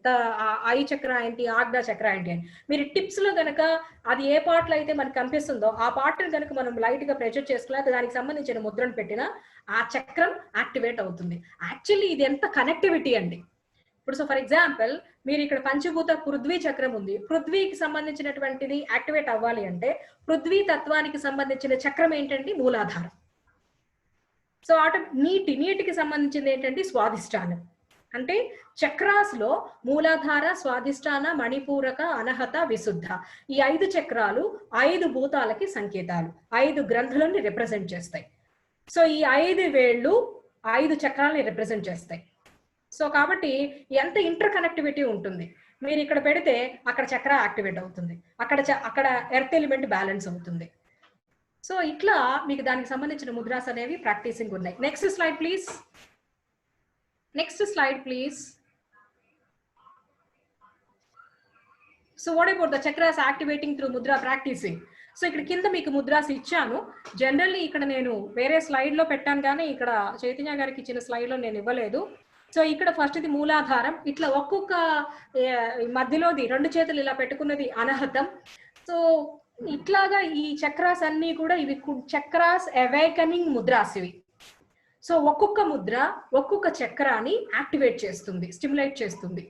ఐ చక్ర ఏంటి, ఆగ్డా చక్ర ఏంటి అని మీరు టిప్స్ లో కనుక అది ఏ పార్ట్ లో అయితే మనకు కనిపిస్తుందో ఆ పార్ట్ ని కనుక మనం లైట్ గా ప్రెషర్ చేసుకున్నా దానికి సంబంధించిన ముద్రను పెట్టినా ఆ చక్రం యాక్టివేట్ అవుతుంది. యాక్చువల్లీ ఇది ఎంత కనెక్టివిటీ అండి. ఇప్పుడు సో ఫర్ ఎగ్జాంపుల్ మీరు ఇక్కడ పంచభూత పృథ్వీ చక్రం ఉంది, పృథ్వీకి సంబంధించినటువంటిది యాక్టివేట్ అవ్వాలి అంటే పృథ్వీ తత్వానికి సంబంధించిన చక్రం ఏంటంటే మూలాధారం. సో నీటికి సంబంధించింది ఏంటంటే స్వాధిష్టానం. అంటే చక్రాస్ లో మూలాధార, స్వాధిష్టాన, మణిపూరక, అనహత, విశుద్ధ ఈ 5 చక్రాలు 5 భూతాలకి సంకేతాలు, 5 గ్రంథులను రిప్రజెంట్ చేస్తాయి. సో ఈ 5 వేళ్ళు 5 చక్రాలని రిప్రజెంట్ చేస్తాయి. సో కాబట్టి ఎంత ఇంటర్ కనెక్టివిటీ ఉంటుంది. మీరు ఇక్కడ పెడితే అక్కడ చక్ర యాక్టివేట్ అవుతుంది, అక్కడ ఎర్త్ ఎలిమెంట్ బ్యాలెన్స్ అవుతుంది. సో ఇట్లా మీకు దానికి సంబంధించిన ముద్రాస్ అనేవి ప్రాక్టీసింగ్ ఉన్నాయి. Next slide please. So what about the chakras activating through mudra practising. So ఇక్కడ కింద మీకు ముద్రాస్ ఇచ్చాను. జనరల్లీ ఇక్కడ నేను వేరే స్లైడ్ లో పెట్టాను కానీ ఇక్కడ చైతన్య గారికి ఇచ్చిన స్లైడ్ లో నేను ఇవ్వలేదు. సో ఇక్కడ ఫస్ట్ ఇది మూలాధారం, ఇట్లా ఒక్కొక్క మధ్యలోది 2 చేతులు ఇలా పెట్టుకున్నది అనహతం. సో ఇట్లాగా ఈ చక్రాస్ అన్ని కూడా ఇవి చక్రాస్ అవేకనింగ్ ముద్రాస్ ఇవి. సో ఒక్కొక్క ముద్ర ఒక్కొక్క చక్రాన్ని యాక్టివేట్ చేస్తుంది, స్టిమ్యులేట్ చేస్తుంది.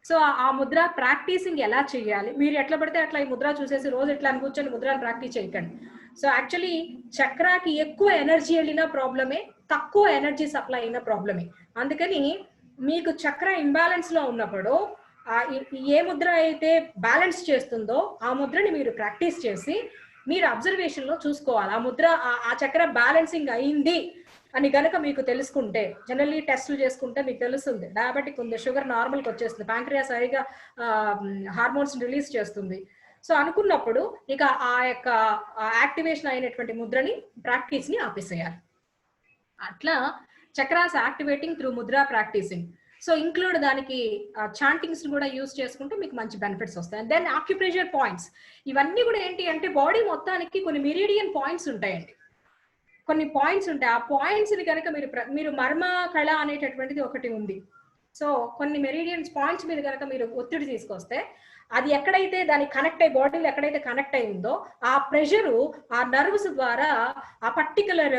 సో ఆ ముద్ర ప్రాక్టీసింగ్ ఎలా చేయాలి, మీరు ఎట్లా పడితే అట్లా ఈ ముద్ర చూసేసి రోజు ఇట్లా అని కూర్చొని ముద్రను ప్రాక్టీస్ చేయకండి. సో యాక్చువల్లీ చక్రాకి ఎక్కువ ఎనర్జీ వెళ్ళిన ప్రాబ్లమే, తక్కువ ఎనర్జీ సప్లై అయిన ప్రాబ్లమే. అందుకని మీకు చక్ర ఇంబ్యాలెన్స్ లో ఉన్నప్పుడు ఏ ముద్ర అయితే బ్యాలెన్స్ చేస్తుందో ఆ ముద్రని మీరు ప్రాక్టీస్ చేసి మీరు అబ్జర్వేషన్ లో చూసుకోవాలి. ఆ ముద్ర ఆ చక్ర బ్యాలెన్సింగ్ అయింది అని గనక మీకు తెలుసుకుంటే, జనరల్లీ టెస్టులు చేసుకుంటే మీకు తెలుస్తుంది డయాబెటిక్ ఉంది, షుగర్ నార్మల్కి వచ్చేస్తుంది, ప్యాంక్రియాస్ సరిగా హార్మోన్స్ రిలీజ్ చేస్తుంది. సో అనుకున్నప్పుడు ఇక ఆ యొక్క యాక్టివేషన్ అయినటువంటి ముద్రని ప్రాక్టీస్ ని ఆపేసేయాలి. అట్లా chakras activating through Mudra practising. So include దానికి చాంటింగ్స్ కూడా యూజ్ చేసుకుంటే మీకు మంచి బెనిఫిట్స్ వస్తాయి. దెన్ ఆక్యుప్రెషర్ పాయింట్స్, ఇవన్నీ కూడా ఏంటి అంటే బాడీ మొత్తానికి కొన్ని మెరిడియన్ పాయింట్స్ ఉంటాయండి, కొన్ని పాయింట్స్ ఉంటాయి. ఆ పాయింట్స్ ని కనుక మీరు మర్మ కళ అనేటటువంటిది ఒకటి ఉంది. సో కొన్ని మెరిడియన్స్ పాయింట్స్ మీద కనుక మీరు ఒత్తిడి తీసుకొస్తే అది ఎక్కడైతే దానికి కనెక్ట్ అయ్యి బాడీలో ఎక్కడైతే కనెక్ట్ అయి ఉందో ఆ ప్రెషరు ఆ నర్వ్స్ ద్వారా ఆ పర్టికులర్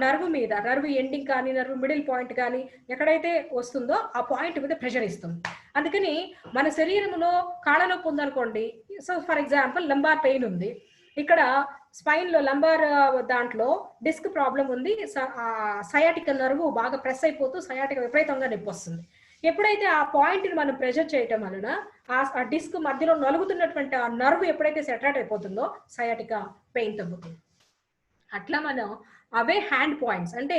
నర్వ్ మీద, నర్వ్ ఎండింగ్ కానీ నర్వ్ మిడిల్ పాయింట్ కానీ ఎక్కడైతే వస్తుందో ఆ పాయింట్ మీద ప్రెషర్ ఇస్తుంది. అందుకని మన శరీరంలో కాళ్ళ నొప్పి ఉందనుకోండి, so for example lumbar pain ఉంది, ఇక్కడ స్పైన్ లో లంబార్ దాంట్లో డిస్క్ ప్రాబ్లం ఉంది, సయాటిక నర్వ్ బాగా ప్రెస్ అయిపోతూ సయాటిక విపరీతంగా నొప్పి వస్తుంది. ఎప్పుడైతే ఆ పాయింట్ ని మనం ప్రెషర్ చేయటం వలన ఆ డిస్క్ మధ్యలో నలుగుతున్నటువంటి ఆ నర్వ్ ఎప్పుడైతే సెటరేట్ అయిపోతుందో సయాటిక పెయిన్ తగ్గుతుంది. అట్లా మనం అవే హ్యాండ్ పాయింట్స్ అంటే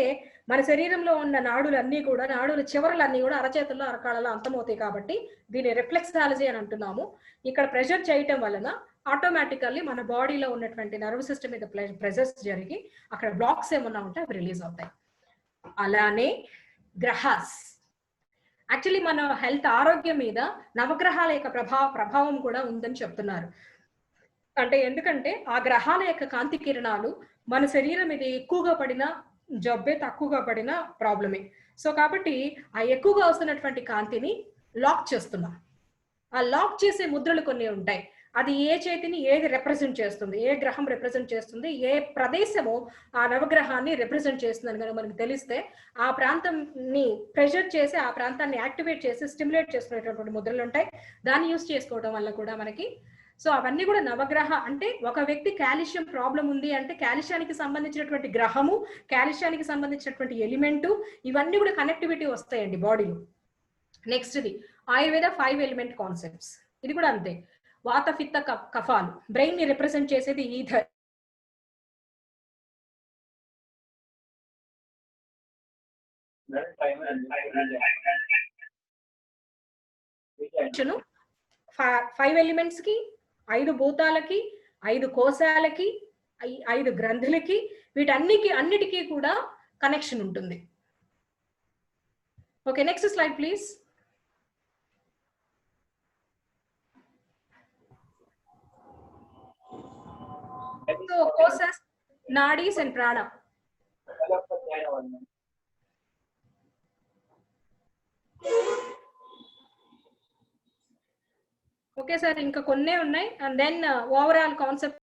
మన శరీరంలో ఉన్న నాడులన్నీ కూడా, నాడుల చివరలన్నీ కూడా అరచేతుల్లో అరకాళ్ళలో అంతమవుతాయి కాబట్టి దీన్ని రిఫ్లెక్సాలజీ అని అంటున్నాము. ఇక్కడ ప్రెషర్ చేయటం వలన ఆటోమేటికల్లీ మన బాడీలో ఉన్నటువంటి నర్వ్ సిస్టమ్ మీద ప్రెషర్స్ జరిగి అక్కడ బ్లాక్స్ ఏమన్నా ఉంటే అవి రిలీజ్ అవుతాయి. అలానే గ్రహాస్, యాక్చువల్లీ మన హెల్త్ ఆరోగ్యం మీద నవగ్రహాల యొక్క ప్రభావం కూడా ఉందని చెప్తున్నారు. అంటే ఎందుకంటే ఆ గ్రహాల యొక్క కాంతి కిరణాలు మన శరీరం మీద ఎక్కువగా పడిన జబ్బే, తక్కువగా పడిన ప్రాబ్లమే. సో కాబట్టి ఆ ఎక్కువగా వస్తున్నటువంటి కాంతిని లాక్ చేస్తున్నాం. ఆ లాక్ చేసే ముద్రలు కొన్ని ఉంటాయి. అది ఏ చేతిని ఏది రిప్రజెంట్ చేస్తుంది, ఏ గ్రహం రిప్రజెంట్ చేస్తుంది, ఏ ప్రదేశము ఆ నవగ్రహాన్ని రిప్రజెంట్ చేస్తుంది అని మనకు తెలిస్తే ఆ ప్రాంతాన్ని ప్రెషర్ చేసి ఆ ప్రాంతాన్ని యాక్టివేట్ చేసి స్టిమ్యులేట్ చేసుకునేటటువంటి ముద్రలు ఉంటాయి. దాన్ని యూజ్ చేసుకోవడం వల్ల కూడా మనకి, సో అవన్నీ కూడా నవగ్రహ అంటే ఒక వ్యక్తి కాల్షియం ప్రాబ్లం ఉంది అంటే కాల్షియానికి సంబంధించినటువంటి గ్రహము, కాల్షియానికి సంబంధించినటువంటి ఎలిమెంటు, ఇవన్నీ కూడా కనెక్టివిటీ వస్తాయండి బాడీలో. నెక్స్ట్ ఇది ఆయుర్వేద 5 ఎలిమెంట్ కాన్సెప్ట్స్, ఇది కూడా అంతే. వాత పిత్త కఫాలు, బ్రెయిన్ ని రిప్రజెంట్ చేసేది ఈథర్, ఫైవ్ ఎలిమెంట్స్ కి, 5 భూతాలకి, 5 కోశాలకి, 5 గ్రంథులకి, అన్నిటికీ కూడా కనెక్షన్ ఉంటుంది. Okay, next slide please. So koshas, nadis and prana. Okay sir, ఇంకా కొన్నే ఉన్నాయి. And then overall concept